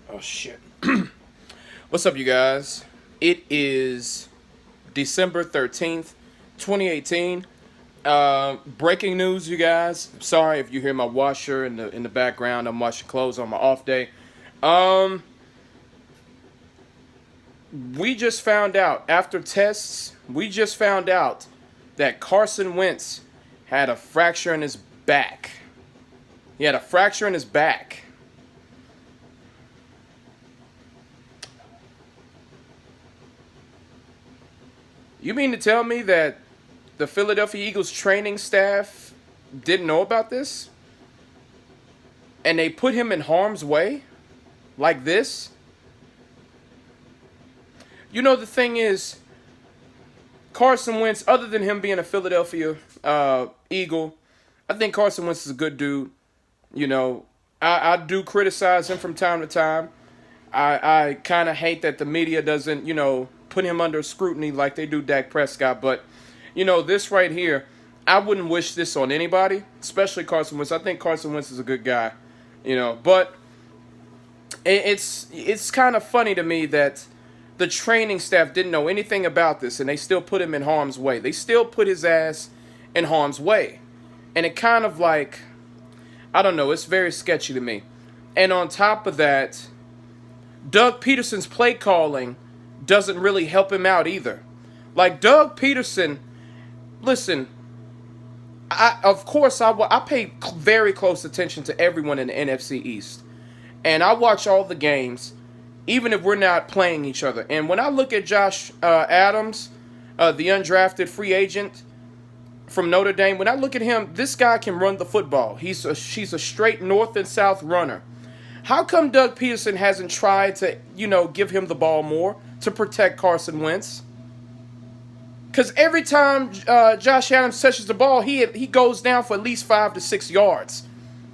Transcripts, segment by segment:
Oh shit. What's up, you guys? It is December 13th, 2018. Breaking news, you guys. Sorry if you hear my washer in the background. I'm washing clothes on my off day. Um, we just found out after tests. We just found out that Carson Wentz had a fracture in his back. He had a fracture in his back. You mean to tell me that the Philadelphia Eagles training staff didn't know about this? And they put him in harm's way? Like this? You know, the thing is, Carson Wentz, other than him being a Philadelphia Eagle, I think Carson Wentz is a good dude. You know, I do criticize him from time to time. I kind of hate that the media doesn't, put him under scrutiny like they do Dak Prescott. But, this right here, I wouldn't wish this on anybody, especially Carson Wentz. I think Carson Wentz is a good guy, But it's kind of funny to me that the training staff didn't know anything about this, and they still put him in harm's way. They still put his ass in harm's way. And it kind of like, I don't know, it's very sketchy to me. And on top of that, Doug Pederson's play calling doesn't really help him out either. Like, Doug Pederson, listen, of course I pay very close attention to everyone in the NFC East. And I watch all the games, even if we're not playing each other. And when I look at Josh Adams, the undrafted free agent from Notre Dame, when I look at him, this guy can run the football. She's a straight north and south runner. How come Doug Pederson hasn't tried to, give him the ball more to protect Carson Wentz? Because every time Josh Adams touches the ball, he goes down for at least 5 to 6 yards.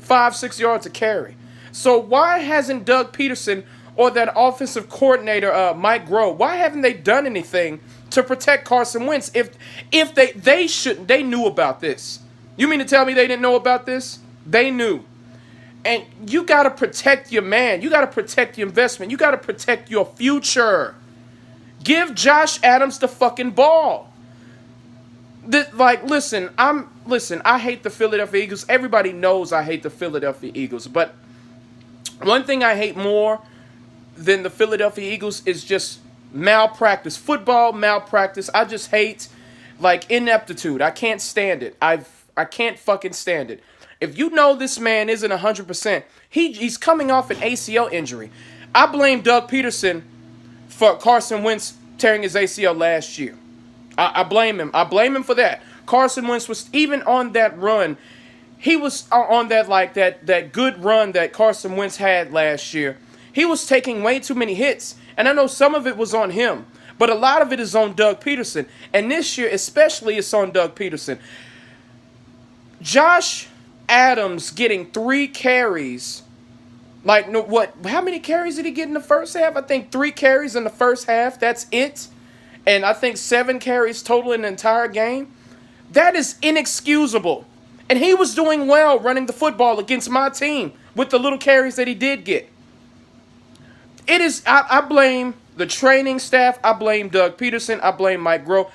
5-6 yards a carry. So why hasn't Doug Pederson or that offensive coordinator, Mike Groh, why haven't they done anything to protect Carson Wentz if they knew about this? You mean to tell me they didn't know about this? They knew. And you got to protect your man. You got to protect your investment. You got to protect your future. Give Josh Adams the fucking ball. Listen, I hate the Philadelphia Eagles. Everybody knows I hate the Philadelphia Eagles. But one thing I hate more than the Philadelphia Eagles is just malpractice. Football malpractice. I just hate, ineptitude. I can't stand it. I can't fucking stand it. If you know this man isn't 100%, he's coming off an ACL injury. I blame Doug Pederson for Carson Wentz tearing his ACL last year. I blame him. I blame him for that. Carson Wentz was even on that run. He was on that good run that Carson Wentz had last year. He was taking way too many hits. And I know some of it was on him, but a lot of it is on Doug Pederson. And this year, especially, it's on Doug Pederson. Josh Adams getting 3 carries. How many carries did he get in the first half? I think 3 carries in the first half. That's it. And I think 7 carries total in the entire game. That is inexcusable. And he was doing well running the football against my team with the little carries that he did get. I blame the training staff. I blame Doug Pederson. I blame Mike Groh.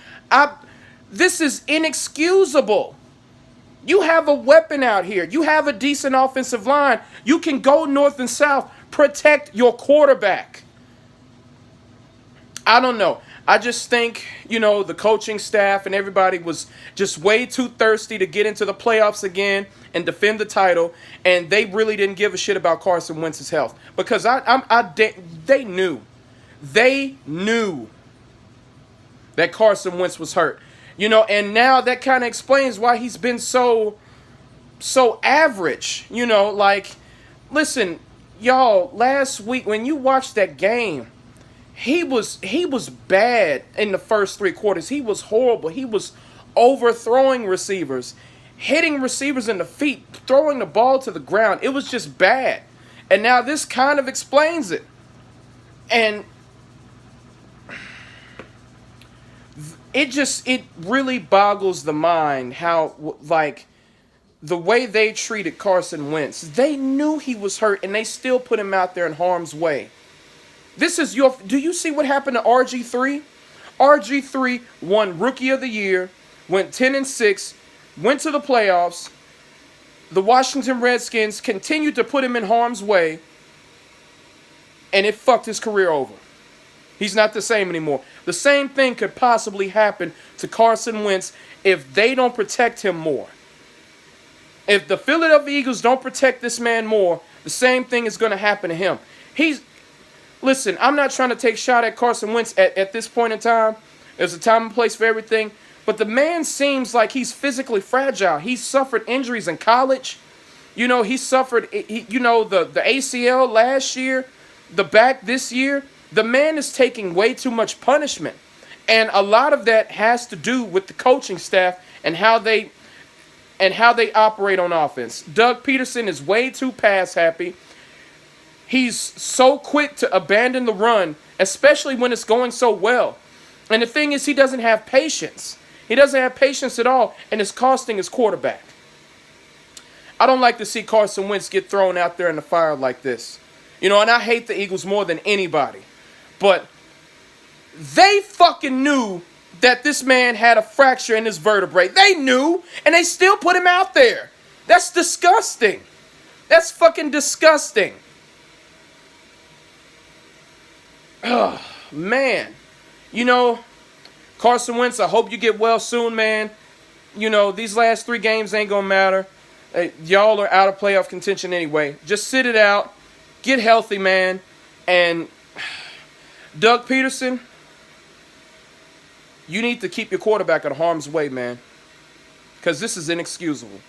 This is inexcusable. You have a weapon out here. You have a decent offensive line. You can go north and south. Protect your quarterback. I don't know. I just think, the coaching staff and everybody was just way too thirsty to get into the playoffs again and defend the title, and they really didn't give a shit about Carson Wentz's health because they knew that Carson Wentz was hurt, and now that kind of explains why he's been so average, listen, y'all, last week when you watched that game, He was bad in the first 3 quarters. He was horrible. He was overthrowing receivers, hitting receivers in the feet, throwing the ball to the ground. It was just bad. And now this kind of explains it. And it really boggles the mind how, the way they treated Carson Wentz. They knew he was hurt, and they still put him out there in harm's way. This is your... Do you see what happened to RG3? RG3 won Rookie of the Year, went 10-6, went to the playoffs. The Washington Redskins continued to put him in harm's way, and it fucked his career over. He's not the same anymore. The same thing could possibly happen to Carson Wentz if they don't protect him more. If the Philadelphia Eagles don't protect this man more, the same thing is going to happen to him. Listen, I'm not trying to take a shot at Carson Wentz at this point in time. There's a time and place for everything. But the man seems like he's physically fragile. He's suffered injuries in college. He suffered, the ACL last year, the back this year. The man is taking way too much punishment. And a lot of that has to do with the coaching staff and how they operate on offense. Doug Pederson is way too pass happy. He's so quick to abandon the run, especially when it's going so well. And the thing is, he doesn't have patience. He doesn't have patience at all, and it's costing his quarterback. I don't like to see Carson Wentz get thrown out there in the fire like this. And I hate the Eagles more than anybody. But they fucking knew that this man had a fracture in his vertebrae. They knew, and they still put him out there. That's disgusting. That's fucking disgusting. Oh, man. Carson Wentz, I hope you get well soon, man. These last 3 games ain't going to matter. Y'all are out of playoff contention anyway. Just sit it out. Get healthy, man. And Doug Pederson, you need to keep your quarterback out of harm's way, man. Because this is inexcusable.